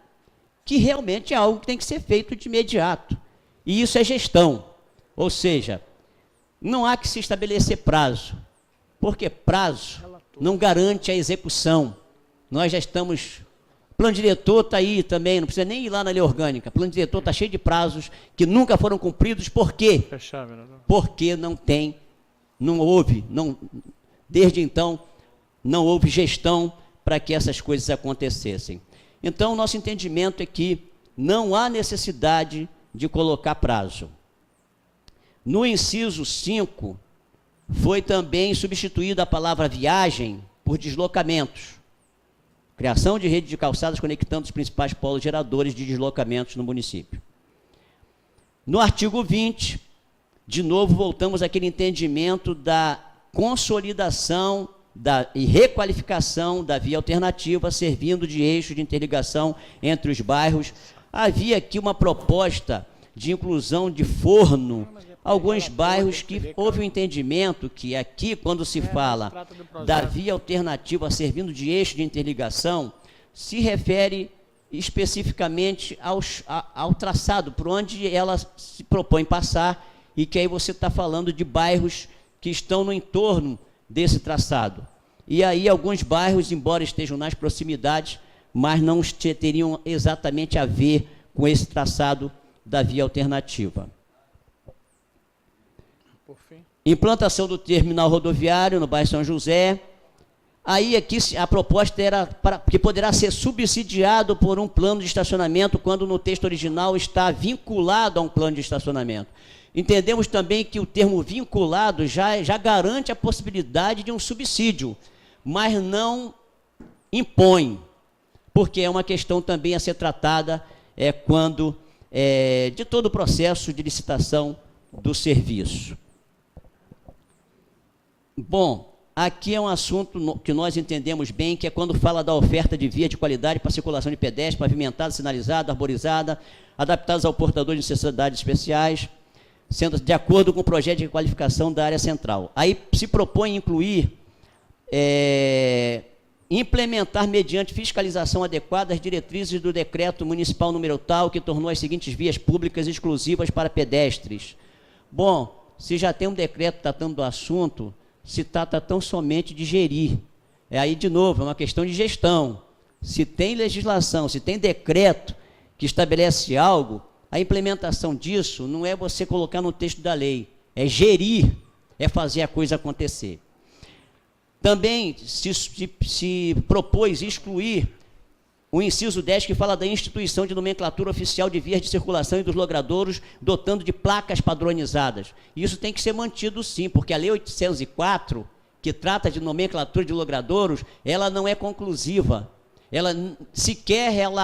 que realmente é algo que tem que ser feito de imediato. E isso é gestão. Ou seja, não há que se estabelecer prazo, porque prazo não garante a execução. Nós já estamos... Plano diretor está aí também, não precisa nem ir lá na lei orgânica. Plano diretor está cheio de prazos que nunca foram cumpridos. Por quê? Porque desde então, não houve gestão para que essas coisas acontecessem. Então, nosso entendimento é que não há necessidade de colocar prazo. No inciso 5, foi também substituída a palavra viagem por deslocamentos. Criação de rede de calçadas conectando os principais polos geradores de deslocamentos no município. No artigo 20, de novo voltamos àquele entendimento da consolidação e requalificação da via alternativa, servindo de eixo de interligação entre os bairros. Havia aqui uma proposta de inclusão de forno, alguns bairros que houve um entendimento que aqui, quando se fala da via alternativa servindo de eixo de interligação, se refere especificamente ao traçado, por onde ela se propõe passar, e que aí você está falando de bairros que estão no entorno desse traçado. E aí alguns bairros, embora estejam nas proximidades, mas não teriam exatamente a ver com esse traçado da via alternativa. Por fim. Implantação do terminal rodoviário no bairro São José. Aí aqui a proposta era que poderá ser subsidiado por um plano de estacionamento, quando no texto original está vinculado a um plano de estacionamento. Entendemos também que o termo vinculado já garante a possibilidade de um subsídio, mas não impõe, porque é uma questão também a ser tratada de todo o processo de licitação do serviço. Bom, aqui é um assunto que nós entendemos bem, que é quando fala da oferta de via de qualidade para circulação de pedestres, pavimentada, sinalizada, arborizada, adaptadas ao portador de necessidades especiais, sendo de acordo com o projeto de qualificação da área central. Aí se propõe incluir, implementar mediante fiscalização adequada as diretrizes do decreto municipal número tal, que tornou as seguintes vias públicas exclusivas para pedestres. Bom, se já tem um decreto tratando do assunto, se trata tão somente de gerir. Aí, de novo, é uma questão de gestão. Se tem legislação, se tem decreto que estabelece algo, a implementação disso não é você colocar no texto da lei, é gerir, é fazer a coisa acontecer. Também se propôs excluir o inciso 10, que fala da instituição de nomenclatura oficial de vias de circulação e dos logradouros, dotando de placas padronizadas. Isso tem que ser mantido, sim, porque a Lei 804, que trata de nomenclatura de logradouros, ela não é conclusiva. Ela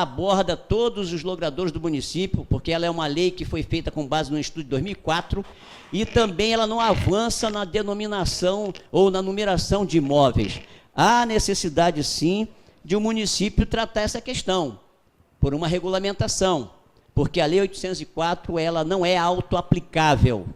aborda todos os logradouros do município, porque ela é uma lei que foi feita com base no estudo de 2004, e também ela não avança na denominação ou na numeração de imóveis. Há necessidade, sim, de um município tratar essa questão, por uma regulamentação, porque a Lei 804 ela não é autoaplicável,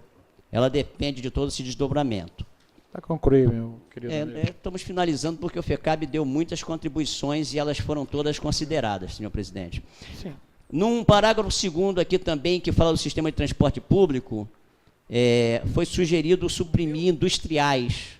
ela depende de todo esse desdobramento. Para concluir, meu querido amigo. Estamos finalizando porque o FECAB deu muitas contribuições e elas foram todas consideradas, senhor presidente. Sim. Num parágrafo 2º aqui também, que fala do sistema de transporte público, foi sugerido suprimir industriais.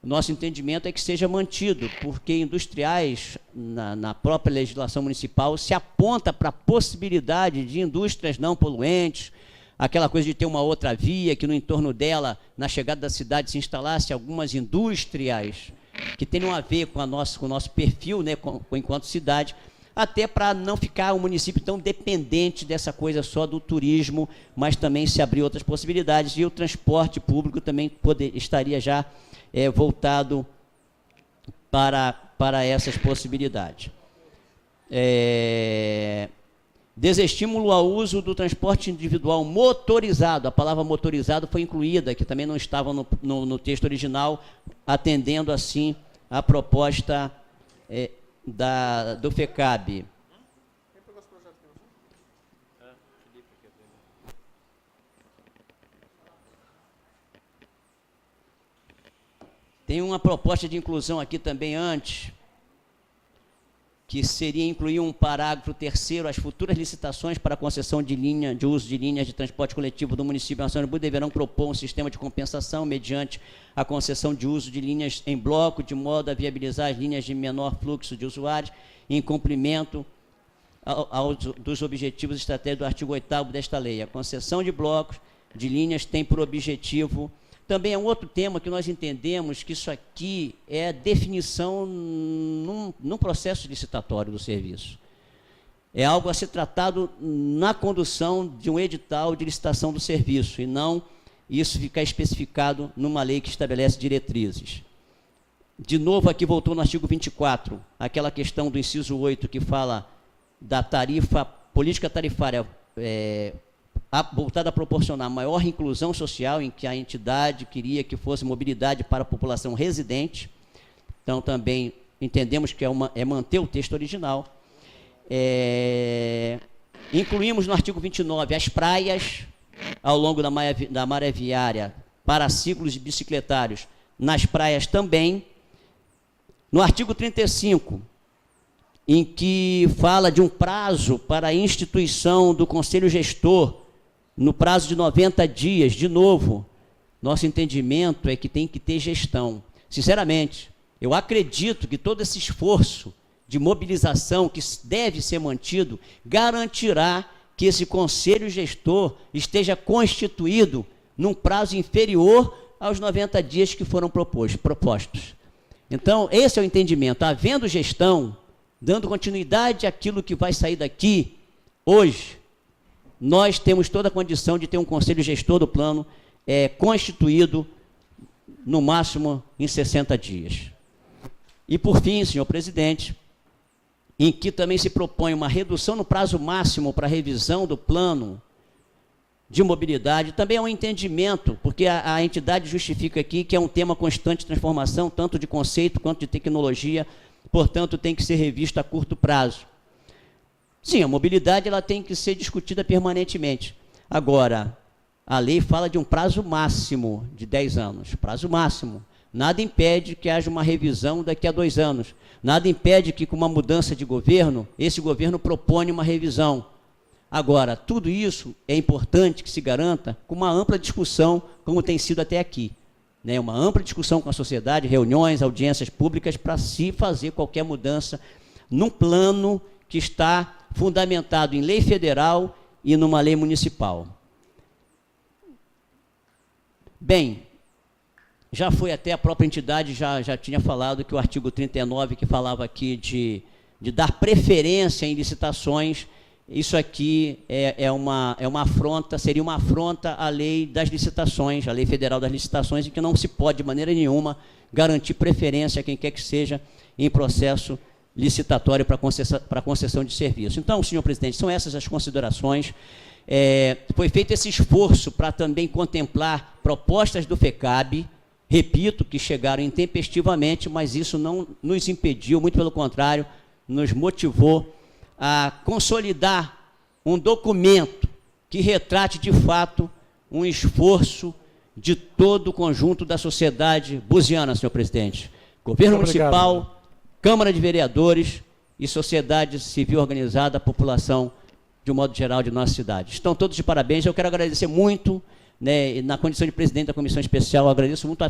Nosso entendimento é que seja mantido, porque industriais, na própria legislação municipal, se aponta para a possibilidade de indústrias não poluentes, aquela coisa de ter uma outra via, que no entorno dela, na chegada da cidade, se instalasse algumas indústrias que tenham a ver com o nosso perfil, né, enquanto cidade, até para não ficar um município tão dependente dessa coisa só do turismo, mas também se abrir outras possibilidades, e o transporte público também estaria já voltado para essas possibilidades. Desestímulo ao uso do transporte individual motorizado. A palavra motorizado foi incluída, que também não estava no texto original, atendendo assim a proposta do FECAB. Tem uma proposta de inclusão aqui também antes, que seria incluir um parágrafo 3º, as futuras licitações para a concessão de uso de linhas de transporte coletivo do município de Nação deverão propor um sistema de compensação mediante a concessão de uso de linhas em bloco, de modo a viabilizar as linhas de menor fluxo de usuários, em cumprimento dos objetivos estratégicos do artigo 8º desta lei. A concessão de blocos de linhas tem por objetivo. Também é um outro tema que nós entendemos que isso aqui é definição num processo licitatório do serviço. É algo a ser tratado na condução de um edital de licitação do serviço, e não isso ficar especificado numa lei que estabelece diretrizes. De novo, aqui voltou no artigo 24, aquela questão do inciso 8, que fala da política tarifária voltada a proporcionar maior inclusão social, em que a entidade queria que fosse mobilidade para a população residente. Então, também entendemos que é manter o texto original. Incluímos no artigo 29 as praias ao longo da malha viária para ciclos e bicicletários nas praias também. No artigo 35, em que fala de um prazo para a instituição do Conselho Gestor, no prazo de 90 dias, de novo, nosso entendimento é que tem que ter gestão. Sinceramente, eu acredito que todo esse esforço de mobilização que deve ser mantido garantirá que esse Conselho Gestor esteja constituído num prazo inferior aos 90 dias que foram propostos. Então, esse é o entendimento. Havendo gestão, dando continuidade àquilo que vai sair daqui, hoje, nós temos toda a condição de ter um conselho gestor do plano constituído, no máximo, em 60 dias. E, por fim, senhor presidente, em que também se propõe uma redução no prazo máximo para a revisão do plano de mobilidade, também é um entendimento, porque a entidade justifica aqui que é um tema constante de transformação, tanto de conceito quanto de tecnologia, portanto, tem que ser revisto a curto prazo. Sim, a mobilidade ela tem que ser discutida permanentemente. Agora, a lei fala de um prazo máximo de 10 anos, prazo máximo. Nada impede que haja uma revisão daqui a 2 anos. Nada impede que, com uma mudança de governo, esse governo proponha uma revisão. Agora, tudo isso é importante que se garanta com uma ampla discussão, como tem sido até aqui. Né? Uma ampla discussão com a sociedade, reuniões, audiências públicas, para se fazer qualquer mudança num plano que está fundamentado em lei federal e numa lei municipal. Bem, já foi até a própria entidade, já tinha falado que o artigo 39, que falava aqui de dar preferência em licitações, isso aqui é uma afronta, seria uma afronta à lei das licitações, à lei federal das licitações, em que não se pode, de maneira nenhuma, garantir preferência a quem quer que seja em processo licitatório para concessão de serviço. Então, senhor presidente, são essas as considerações. Foi feito esse esforço para também contemplar propostas do FECAB, repito, que chegaram intempestivamente, mas isso não nos impediu, muito pelo contrário, nos motivou a consolidar um documento que retrate, de fato, um esforço de todo o conjunto da sociedade buziana, senhor presidente. Governo municipal, Câmara de Vereadores e sociedade civil organizada, a população, de um modo geral, de nossa cidade. Estão todos de parabéns. Eu quero agradecer muito, né, na condição de presidente da comissão especial, agradeço muito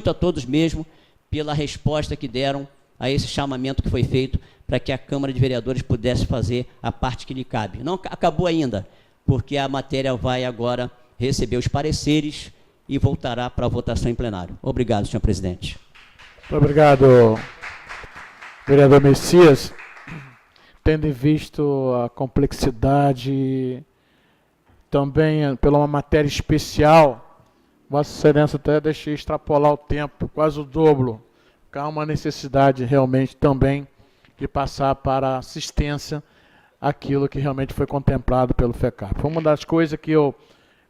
a todos mesmo, pela resposta que deram a esse chamamento que foi feito para que a Câmara de Vereadores pudesse fazer a parte que lhe cabe. Não acabou ainda, porque a matéria vai agora receber os pareceres e voltará para a votação em plenário. Obrigado, senhor presidente. Muito obrigado, vereador Messias. Tendo em visto a complexidade, também pela uma matéria especial, Vossa Excelência até deixei extrapolar o tempo, quase o dobro. Há uma necessidade realmente também de passar para a assistência aquilo que realmente foi contemplado pelo FECAP. Foi uma das coisas que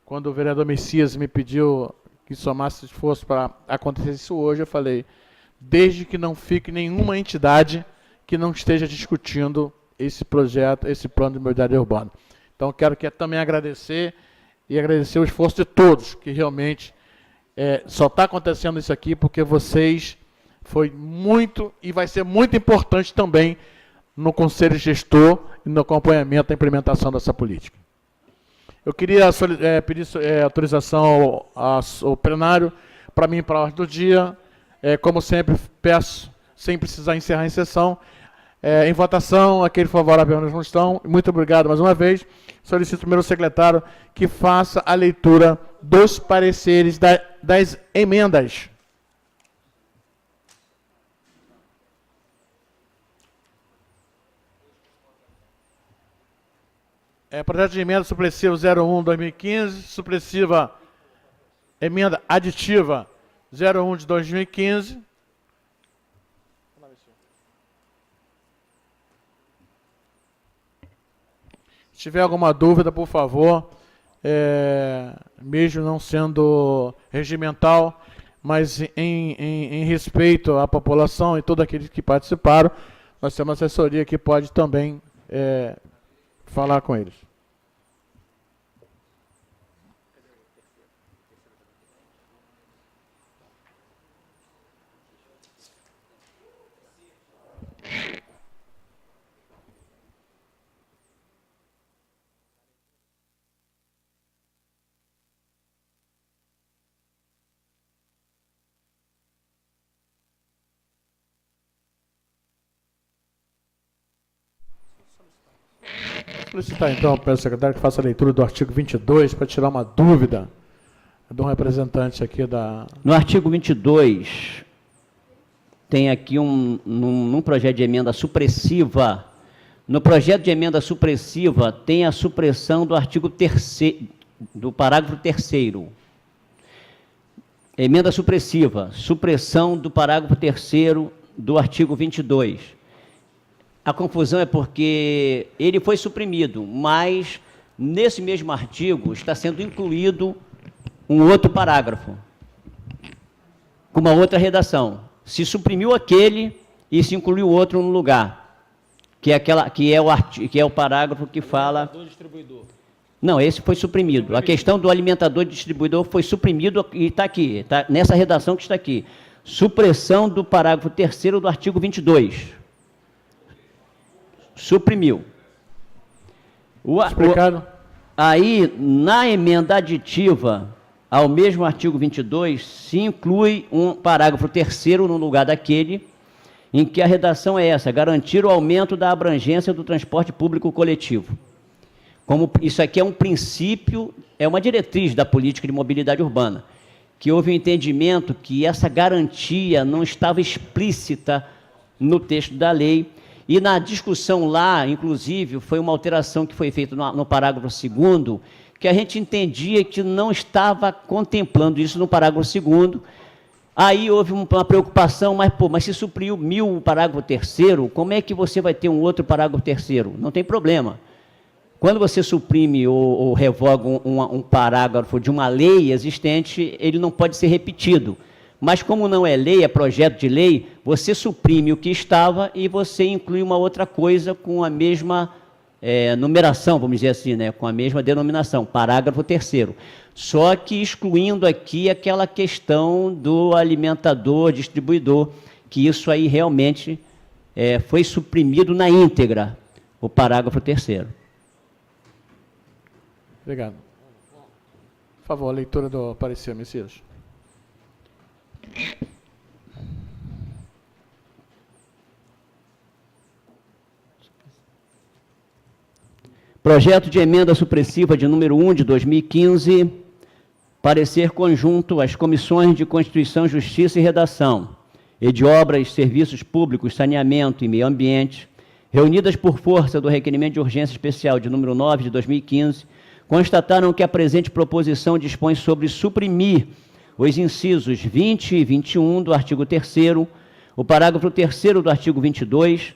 quando o vereador Messias me pediu que somasse esforço para acontecer isso hoje, eu falei, desde que não fique nenhuma entidade que não esteja discutindo esse projeto, esse plano de mobilidade urbana. Então, quero também agradecer o esforço de todos, que realmente só está acontecendo isso aqui porque vocês foi muito e vai ser muito importante também no Conselho Gestor e no acompanhamento da implementação dessa política. Eu queria pedir autorização ao plenário para mim para a ordem do dia. Como sempre, peço, sem precisar encerrar em sessão, em votação, aquele favorável não estão. Muito obrigado mais uma vez. Solicito primeiro ao secretário que faça a leitura dos pareceres das emendas. Projeto de emenda supressiva 01/2015, supressiva emenda aditiva 01 de 2015. Se tiver alguma dúvida, por favor, mesmo não sendo regimental, mas em respeito à população e todos aqueles que participaram, nós temos uma assessoria que pode também falar com eles. Solicitar então pelo secretário que faça a leitura do artigo 22 para tirar uma dúvida de um representante aqui da... No artigo 22, tem aqui num projeto de emenda supressiva. No projeto de emenda supressiva tem a supressão do artigo 3º, do parágrafo 3º. Emenda supressiva, supressão do parágrafo 3º do artigo 22. A confusão é porque ele foi suprimido, mas nesse mesmo artigo está sendo incluído um outro parágrafo, com uma outra redação. Se suprimiu aquele e se incluiu outro no lugar, que é o parágrafo que fala... Não, esse foi suprimido. A questão do alimentador e distribuidor foi suprimido e está aqui, está nessa redação que está aqui. Supressão do parágrafo 3º do artigo 22. Suprimiu. Explicado. Aí, na emenda aditiva ao mesmo artigo 22, se inclui um parágrafo 3º no lugar daquele, em que a redação é essa: garantir o aumento da abrangência do transporte público coletivo. Como isso aqui é um princípio, é uma diretriz da política de mobilidade urbana. que houve um entendimento que essa garantia não estava explícita no texto da lei, e na discussão lá, inclusive, foi uma alteração que foi feita no parágrafo 2º, que a gente entendia que não estava contemplando isso no parágrafo 2º. Aí houve uma preocupação, mas se suprimiu o parágrafo 3º, como é que você vai ter um outro parágrafo 3º? Não tem problema. Quando você suprime ou revoga um parágrafo de uma lei existente, ele não pode ser repetido. Mas como não é lei, é projeto de lei, você suprime o que estava e você inclui uma outra coisa com a mesma numeração, vamos dizer assim, né, com a mesma denominação, parágrafo 3º. Só que excluindo aqui aquela questão do alimentador, distribuidor, que isso aí realmente foi suprimido na íntegra, o parágrafo 3º. Obrigado. Por favor, a leitura do parecer, Messias. Projeto de emenda supressiva de número 1 de 2015, parecer conjunto às comissões de Constituição, Justiça e Redação, e de Obras, Serviços Públicos, Saneamento e Meio Ambiente, reunidas por força do requerimento de urgência especial de número 9 de 2015, constataram que a presente proposição dispõe sobre suprimir os incisos 20 e 21 do artigo 3º, o parágrafo 3º do artigo 22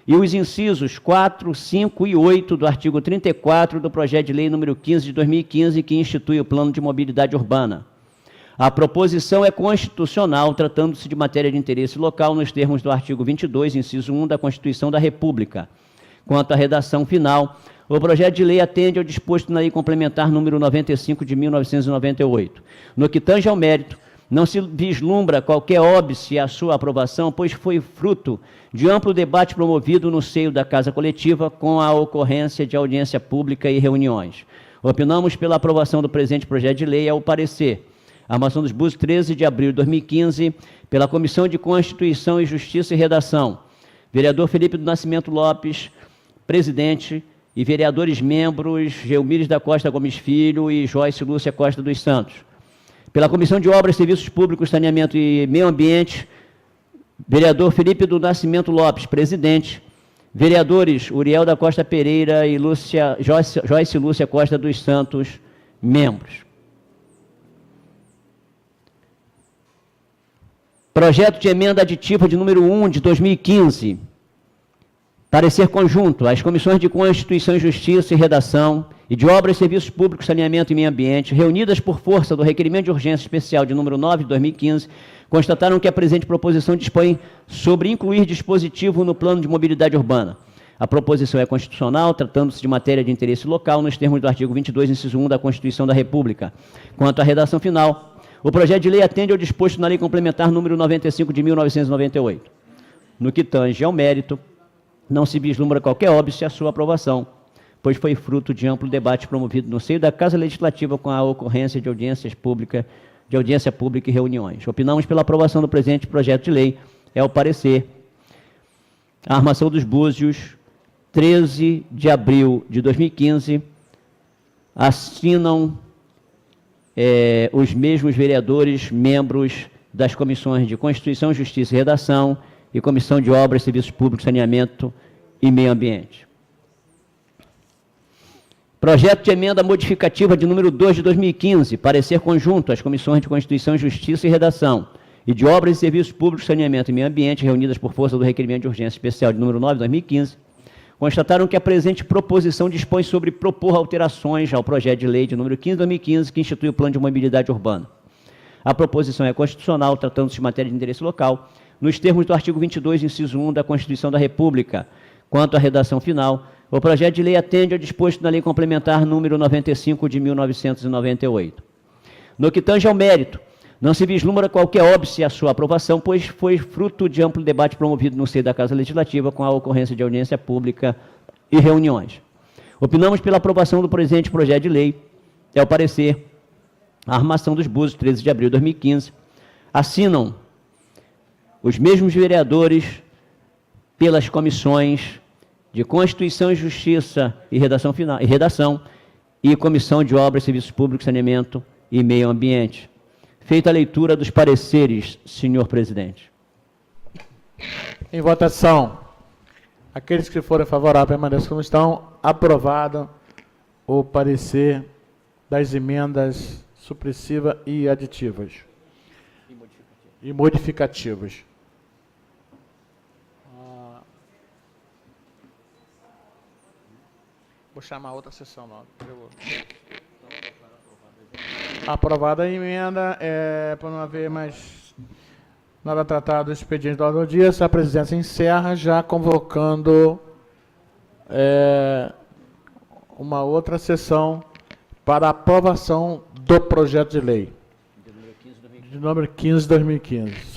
e os incisos 4, 5 e 8 do artigo 34 do projeto de lei número 15 de 2015, que institui o Plano de Mobilidade Urbana. A proposição é constitucional, tratando-se de matéria de interesse local, nos termos do artigo 22, inciso 1 da Constituição da República. Quanto à redação final, o projeto de lei atende ao disposto na Lei Complementar número 95 de 1998. No que tange ao mérito, não se vislumbra qualquer óbice à sua aprovação, pois foi fruto de amplo debate promovido no seio da Casa Coletiva, com a ocorrência de audiência pública e reuniões. Opinamos pela aprovação do presente projeto de lei ao parecer. Armação dos Búzios, 13 de abril de 2015, pela Comissão de Constituição e Justiça e Redação. Vereador Felipe do Nascimento Lopes, presidente, e vereadores membros Gelmires da Costa Gomes Filho e Joyce Lúcia Costa dos Santos. Pela Comissão de Obras, Serviços Públicos, Saneamento e Meio Ambiente, vereador Felipe do Nascimento Lopes, presidente, vereadores Uriel da Costa Pereira e Joyce Lúcia Costa dos Santos, membros. Projeto de emenda aditiva de número 1 de 2015, parecer conjunto às comissões de Constituição e Justiça e Redação e de Obras, Serviços Públicos, Saneamento e Meio Ambiente, reunidas por força do requerimento de urgência especial de número 9 de 2015, constataram que a presente proposição dispõe sobre incluir dispositivo no Plano de Mobilidade Urbana. A proposição é constitucional, tratando-se de matéria de interesse local, nos termos do artigo 22, inciso 1 da Constituição da República. Quanto à redação final, o projeto de lei atende ao disposto na Lei Complementar número 95 de 1998. No que tange ao mérito, não se vislumbra qualquer óbice à sua aprovação, pois foi fruto de amplo debate promovido no seio da Casa Legislativa com a ocorrência de audiência pública e reuniões. Opinamos pela aprovação do presente projeto de lei. É o parecer. A Armação dos Búzios, 13 de abril de 2015, assinam os mesmos vereadores, membros das comissões de Constituição, Justiça e Redação e Comissão de Obras, Serviços Públicos, Saneamento e Meio Ambiente. Projeto de emenda modificativa de número 2 de 2015, parecer conjunto às comissões de Constituição, Justiça e Redação e de Obras e Serviços Públicos, Saneamento e Meio Ambiente, reunidas por força do requerimento de urgência especial de número 9 de 2015, constataram que a presente proposição dispõe sobre propor alterações ao projeto de lei de número 15 de 2015, que institui o Plano de Mobilidade Urbana. A proposição é constitucional, tratando-se de matéria de interesse local, nos termos do artigo 22, inciso 1 da Constituição da República. Quanto à redação final, o projeto de lei atende ao disposto na Lei Complementar número 95 de 1998. No que tange ao mérito, não se vislumbra qualquer óbice à sua aprovação, pois foi fruto de amplo debate promovido no seio da Casa Legislativa com a ocorrência de audiência pública e reuniões. Opinamos pela aprovação do presente projeto de lei. É o parecer. A Armação dos Búzios, 13 de abril de 2015, assinam os mesmos vereadores pelas comissões de Constituição e Justiça e Redação e Comissão de Obras, Serviços Públicos, Saneamento e Meio Ambiente. Feita a leitura dos pareceres, senhor presidente. Em votação. Aqueles que forem favoráveis permaneçam como estão. Aprovado o parecer das emendas supressivas e aditivas. E modificativas. Vou chamar outra sessão logo. Aprovada a emenda, para não haver mais nada tratado do expediente da ordem do dia, a presidência encerra já convocando uma outra sessão para aprovação do projeto de lei. De número 15 de 2015.